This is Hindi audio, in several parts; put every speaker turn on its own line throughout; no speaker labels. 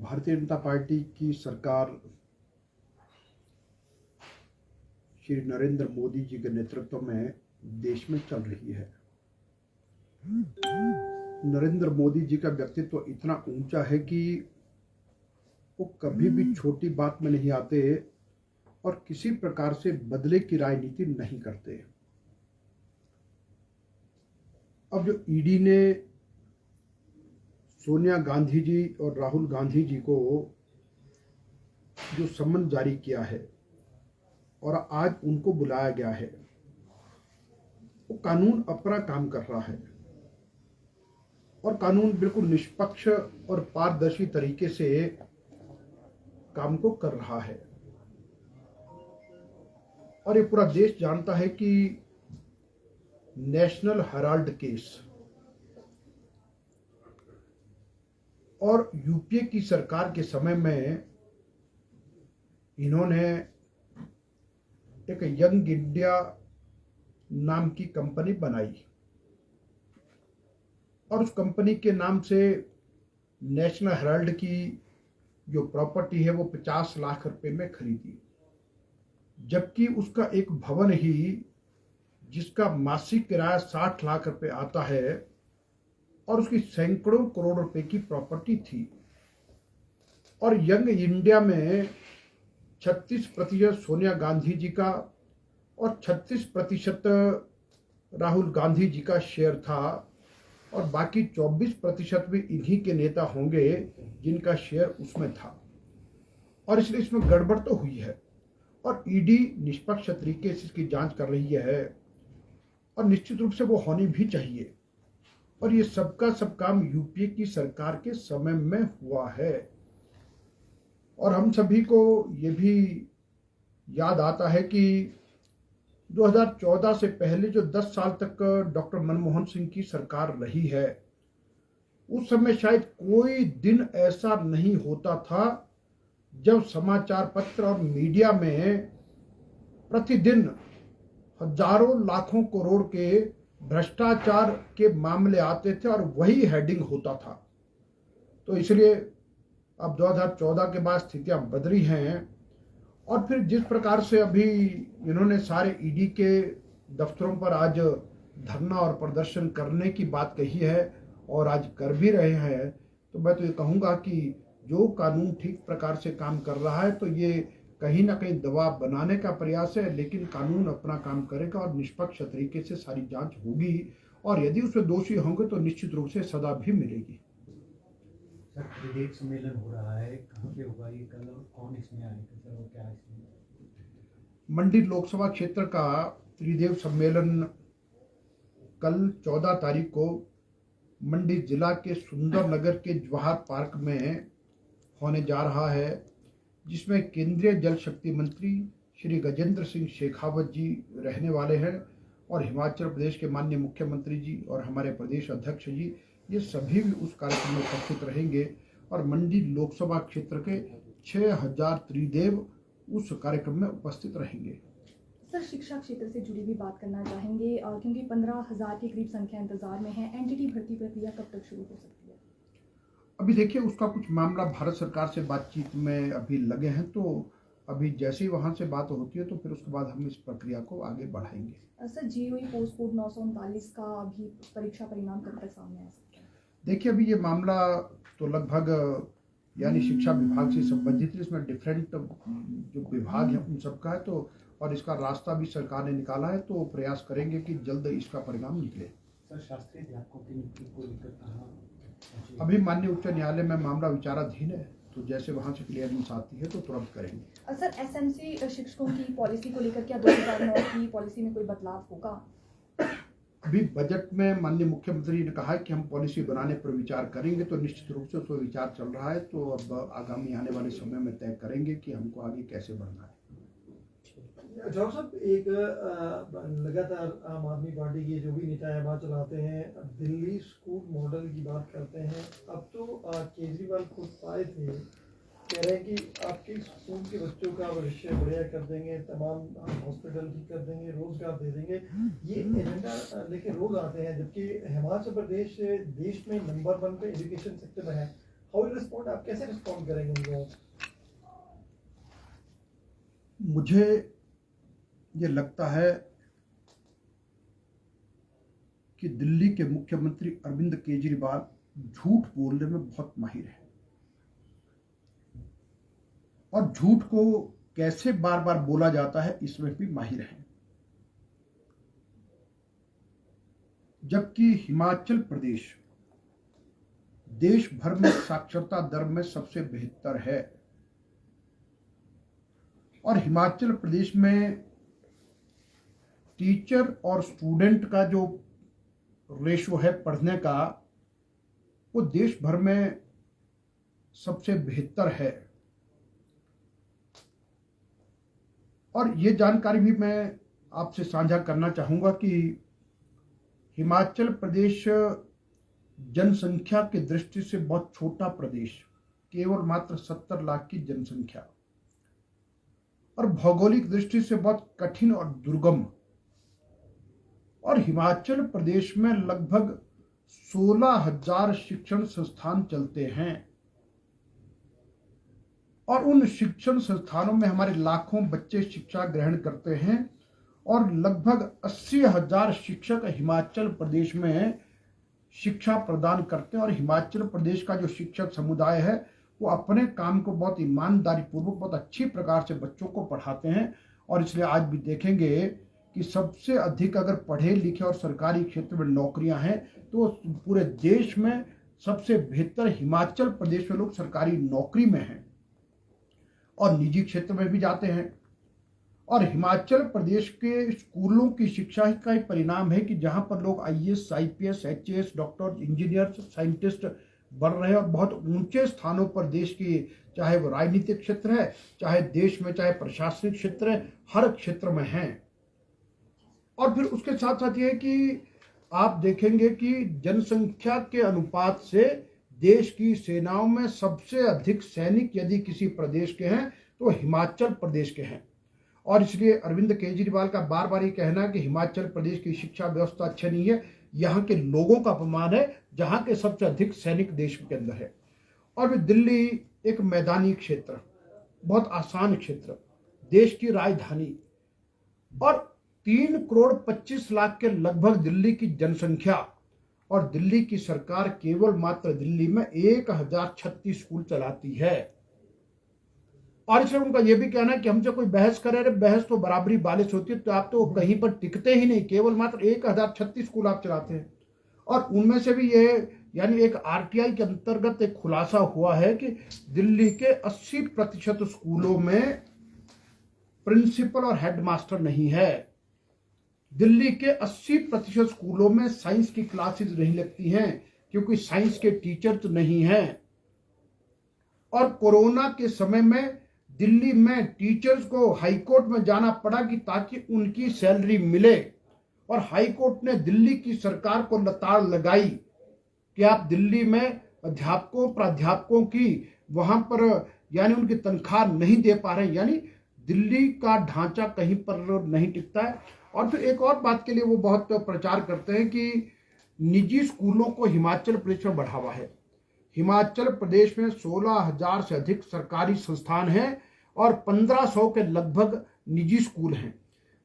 भारतीय जनता पार्टी की सरकार श्री नरेंद्र मोदी जी के नेतृत्व में देश में चल रही है। नरेंद्र मोदी जी का व्यक्तित्व इतना ऊंचा है कि वो कभी भी छोटी बात में नहीं आते और किसी प्रकार से बदले की राजनीति नहीं करते। अब जो ईडी ने सोनिया गांधी जी और राहुल गांधी जी को जो सम्मन जारी किया है और आज उनको बुलाया गया है, वो कानून अपना काम कर रहा है और कानून बिल्कुल निष्पक्ष और पारदर्शी तरीके से काम को कर रहा है। और ये पूरा देश जानता है कि नेशनल हेराल्ड केस और यूपीए की सरकार के समय में इन्होंने एक यंग इंडिया नाम की कंपनी बनाई और उस कंपनी के नाम से नेशनल हेराल्ड की जो प्रॉपर्टी है वो 50 लाख रुपए में खरीदी, जबकि उसका एक भवन ही जिसका मासिक किराया 60 लाख रुपए आता है और उसकी सैकड़ों करोड़ रुपए की प्रॉपर्टी थी। और यंग इंडिया में 36% सोनिया गांधी जी का और 36% राहुल गांधी जी का शेयर था और बाकी 24% भी इन्हीं के नेता होंगे जिनका शेयर उसमें था। और इसलिए इसमें गड़बड़ तो हुई है और ईडी निष्पक्ष तरीके से इसकी जांच कर रही है और निश्चित रूप से वो होनी भी चाहिए। और ये सबका सब काम यूपीए की सरकार के समय में हुआ है और हम सभी को ये भी याद आता है कि 2014 से पहले जो 10 साल तक डॉक्टर मनमोहन सिंह की सरकार रही है, उस समय शायद कोई दिन ऐसा नहीं होता था जब समाचार पत्र और मीडिया में प्रतिदिन हजारों लाखों करोड़ के भ्रष्टाचार के मामले आते थे और वही हेडिंग होता था। तो इसलिए अब 2014 के बाद स्थितियां बदली हैं और फिर जिस प्रकार से अभी इन्होंने सारे ईडी के दफ्तरों पर आज धरना और प्रदर्शन करने की बात कही है और आज कर भी रहे हैं, तो मैं तो ये कहूँगा कि जो कानून ठीक प्रकार से काम कर रहा है तो ये कहीं ना कहीं दबाव बनाने का प्रयास है, लेकिन कानून अपना काम करेगा और निष्पक्ष तरीके से सारी जांच होगी और यदि उसमें दोषी होंगे तो निश्चित रूप से सजा भी मिलेगी।
सर, त्रिदेव सम्मेलन हो रहा है, कहाँ पे होगा ये, कल कौन इसमें आएगा सर, और क्या इसमें?
मंडी लोकसभा क्षेत्र का त्रिदेव सम्मेलन कल 14 तारीख को मंडी जिला के सुंदर नगर के जवाहर पार्क में होने जा रहा है, जिसमें केंद्रीय जल शक्ति मंत्री श्री गजेंद्र सिंह शेखावत जी रहने वाले हैं और हिमाचल प्रदेश के माननीय मुख्यमंत्री जी और हमारे प्रदेश अध्यक्ष जी, ये सभी भी उस कार्यक्रम में उपस्थित रहेंगे और मंडी लोकसभा क्षेत्र के 6000 त्रिदेव उस कार्यक्रम में उपस्थित रहेंगे।
सर, शिक्षा क्षेत्र से जुड़ी भी बात करना चाहेंगे क्योंकि 15,000 के करीब संख्या इंतजार में है। एनजीटी भर्ती प्रक्रिया कब तक शुरू हो सकती है?
अभी देखिए, उसका कुछ मामला भारत सरकार से बातचीत में अभी लगे हैं, तो अभी जैसे ही वहाँ से बात होती है तो फिर उसके बाद हम इस प्रक्रिया को आगे बढ़ाएंगे।
सर, जीओई पोस्ट कोड 939 का अभी परीक्षा परिणाम कब तक सामने आ सकता है?
देखिए, अभी ये मामला तो लगभग यानी शिक्षा विभाग से संबंधित, इसमें डिफरेंट जो विभाग है उन सबका है, तो और इसका रास्ता भी सरकार ने निकाला है, तो प्रयास करेंगे कि जल्द इसका परिणाम निकले।
सर, शास्त्रीय अध्यापकों की नियुक्ति को लेकर कहाँ?
अभी माननीय उच्च न्यायालय में मामला विचाराधीन है, तो जैसे वहाँ से क्लियरेंस आती है तो तुरंत करेंगे।
सर, एसएमसी शिक्षकों की पॉलिसी को लेकर क्या 2009 की पॉलिसी में कोई बदलाव होगा?
अभी बजट में माननीय मुख्यमंत्री ने कहा है कि हम पॉलिसी बनाने पर विचार करेंगे, तो निश्चित रूप से उस पर विचार चल रहा है, तो अब आगामी आने वाले समय में तय करेंगे कि हमको आगे कैसे बढ़ना है।
डॉक्टर साहब, एक लगातार आम आदमी पार्टी के जो भी नेता है बात चलाते हैं, दिल्ली स्कूल मॉडल की बात करते हैं। अब तो केजरीवाल खुद आए थे, कह रहे हैं कि आपके स्कूल के बच्चों का भविष्य बढ़िया कर देंगे, तमाम हॉस्पिटल ठीक कर देंगे, रोजगार दे देंगे। ये एजेंडा लेके रोज आते हैं, जबकि हिमाचल प्रदेश देश में नंबर 1 पे एजुकेशन सेक्टर में है। हाउ विल रिस्पॉन्ड, आप कैसे रिस्पॉन्ड करेंगे उनको?
मुझे ये लगता है कि दिल्ली के मुख्यमंत्री अरविंद केजरीवाल झूठ बोलने में बहुत माहिर है और झूठ को कैसे बार बार बोला जाता है इसमें भी माहिर है। जबकि हिमाचल प्रदेश देश भर में साक्षरता दर में सबसे बेहतर है और हिमाचल प्रदेश में टीचर और स्टूडेंट का जो रेशो है पढ़ने का, वो देश भर में सबसे बेहतर है। और ये जानकारी भी मैं आपसे साझा करना चाहूँगा कि हिमाचल प्रदेश जनसंख्या की दृष्टि से बहुत छोटा प्रदेश, केवल मात्र 70 लाख की जनसंख्या, और भौगोलिक दृष्टि से बहुत कठिन और दुर्गम। और हिमाचल प्रदेश में लगभग 16,000 शिक्षण संस्थान चलते हैं और उन शिक्षण संस्थानों में हमारे लाखों बच्चे शिक्षा ग्रहण करते हैं और लगभग 80,000 शिक्षक हिमाचल प्रदेश में शिक्षा प्रदान करते हैं। और हिमाचल प्रदेश का जो शिक्षक समुदाय है वो अपने काम को बहुत ईमानदारी पूर्वक, बहुत अच्छी प्रकार से बच्चों को पढ़ाते हैं। और इसलिए आज भी देखेंगे कि सबसे अधिक अगर पढ़े लिखे और सरकारी क्षेत्र में नौकरियां हैं तो पूरे देश में सबसे बेहतर हिमाचल प्रदेश में लोग सरकारी नौकरी में हैं और निजी क्षेत्र में भी जाते हैं। और हिमाचल प्रदेश के स्कूलों की शिक्षा का ही परिणाम है कि जहां पर लोग IAS, IPS, HAS, doctor, engineer, scientist बन रहे हैं और बहुत ऊंचे स्थानों पर देश की, चाहे वो राजनीतिक क्षेत्र है, चाहे देश में, चाहे प्रशासनिक क्षेत्र है, हर क्षेत्र में हैं। और फिर उसके साथ साथ ये कि आप देखेंगे कि जनसंख्या के अनुपात से देश की सेनाओं में सबसे अधिक सैनिक यदि किसी प्रदेश के हैं तो हिमाचल प्रदेश के हैं। और इसलिए अरविंद केजरीवाल का बार बार ये कहना है कि हिमाचल प्रदेश की शिक्षा व्यवस्था अच्छी नहीं है, यहाँ के लोगों का अपमान है, जहाँ के सबसे अधिक सैनिक देश के अंदर है। और फिर दिल्ली एक मैदानी क्षेत्र, बहुत आसान क्षेत्र, देश की राजधानी, और 3,25,00,000 के लगभग दिल्ली की जनसंख्या, और दिल्ली की सरकार केवल मात्र दिल्ली में 1,036 स्कूल चलाती है। और इसलिए उनका यह भी कहना है कि हमसे कोई बहस करे, अरे बहस तो बराबरी वाले से होती है, तो आप तो कहीं पर टिकते ही नहीं, केवल मात्र 1,036 स्कूल आप चलाते हैं। और उनमें से भी ये, यानी एक RTI के अंतर्गत एक खुलासा हुआ है कि दिल्ली के 80% स्कूलों में प्रिंसिपल और हेडमास्टर नहीं है। दिल्ली के 80% स्कूलों में साइंस की क्लासेस नहीं लगती हैं क्योंकि साइंस के टीचर तो नहीं हैं। और कोरोना के समय में दिल्ली में टीचर्स को हाईकोर्ट में जाना पड़ा कि ताकि उनकी सैलरी मिले, और हाईकोर्ट ने दिल्ली की सरकार को लताड़ लगाई कि आप दिल्ली में अध्यापकों, प्राध्यापकों की वहां पर यानी उनकी तनख्वाह नहीं दे पा रहे हैं, यानी दिल्ली का ढांचा कहीं पर नहीं टिकता है। और फिर एक और बात के लिए वो बहुत प्रचार करते हैं कि निजी स्कूलों को हिमाचल प्रदेश में बढ़ावा है। हिमाचल प्रदेश में 16,000 से अधिक सरकारी संस्थान हैं और 1,500 के लगभग निजी स्कूल हैं।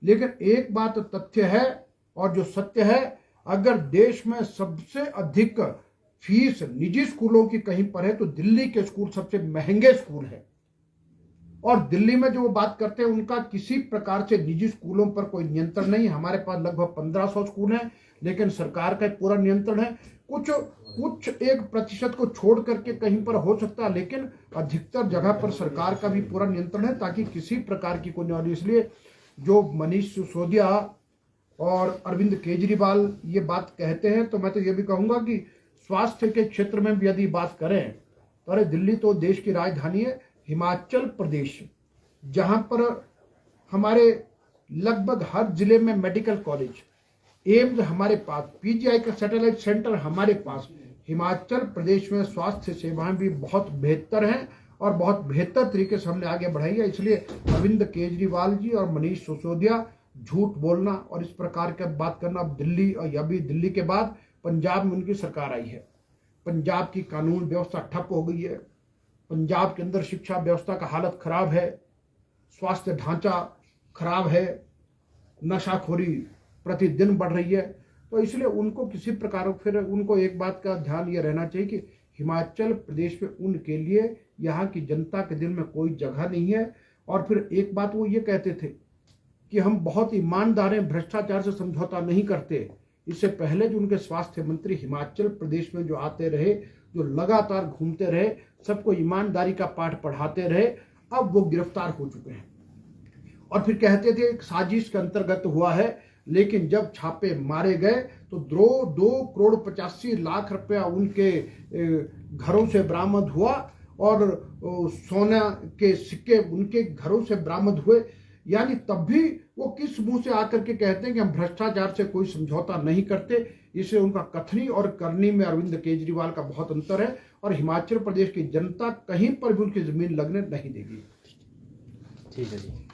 लेकिन एक बात तथ्य है और जो सत्य है, अगर देश में सबसे अधिक फीस निजी स्कूलों की कहीं पर है तो दिल्ली के स्कूल सबसे महंगे स्कूल हैं। और दिल्ली में जो वो बात करते हैं उनका किसी प्रकार से निजी स्कूलों पर कोई नियंत्रण नहीं। हमारे पास लगभग 1,500 स्कूल हैं लेकिन सरकार का पूरा नियंत्रण है। कुछ 1% को छोड़ करके कहीं पर हो सकता है, लेकिन अधिकतर जगह पर सरकार का भी पूरा नियंत्रण है ताकि किसी प्रकार की कोई नहीं। इसलिए जो मनीष सिसोदिया और अरविंद केजरीवाल ये बात कहते हैं तो मैं तो ये भी कहूँगा कि स्वास्थ्य के क्षेत्र में भी यदि बात करें तो अरे दिल्ली तो देश की राजधानी है। हिमाचल प्रदेश जहाँ पर हमारे लगभग हर जिले में मेडिकल कॉलेज, एम्स हमारे पास, PGI का सैटेलाइट सेंटर हमारे पास, हिमाचल प्रदेश में स्वास्थ्य सेवाएं भी बहुत बेहतर हैं और बहुत बेहतर तरीके से हमने आगे बढ़ाई है। इसलिए अरविंद केजरीवाल जी और मनीष सिसोदिया झूठ बोलना और इस प्रकार की बात करना, अब दिल्ली और अभी दिल्ली के बाद पंजाब में उनकी सरकार आई है, पंजाब की कानून व्यवस्था ठप हो गई है, पंजाब के अंदर शिक्षा व्यवस्था का हालत खराब है, स्वास्थ्य ढांचा खराब है, नशाखोरी प्रतिदिन बढ़ रही है। तो इसलिए उनको किसी प्रकार फिर उनको एक बात का ध्यान ये रहना चाहिए कि हिमाचल प्रदेश में उनके लिए यहाँ की जनता के दिल में कोई जगह नहीं है। और फिर एक बात वो ये कहते थे कि हम बहुत ईमानदार हैं, भ्रष्टाचार से समझौता नहीं करते। इससे पहले जो उनके स्वास्थ्य मंत्री हिमाचल प्रदेश में जो आते रहे, जो लगातार घूमते रहे, सबको ईमानदारी का पाठ पढ़ाते रहे, अब वो गिरफ्तार हो चुके हैं। और फिर कहते थे एक साजिश के अंतर्गत हुआ है, लेकिन जब छापे मारे गए तो 2,85,00,000 रुपया उनके घरों से बरामद हुआ और सोना के सिक्के उनके घरों से बरामद हुए। यानी तब भी वो किस मुंह से आकर के कहते हैं कि हम भ्रष्टाचार से कोई समझौता नहीं करते। इससे उनका कथनी और करनी में अरविंद केजरीवाल का बहुत अंतर है और हिमाचल प्रदेश की जनता कहीं पर भी उनकी जमीन लगने नहीं देगी।
ठीक है जी।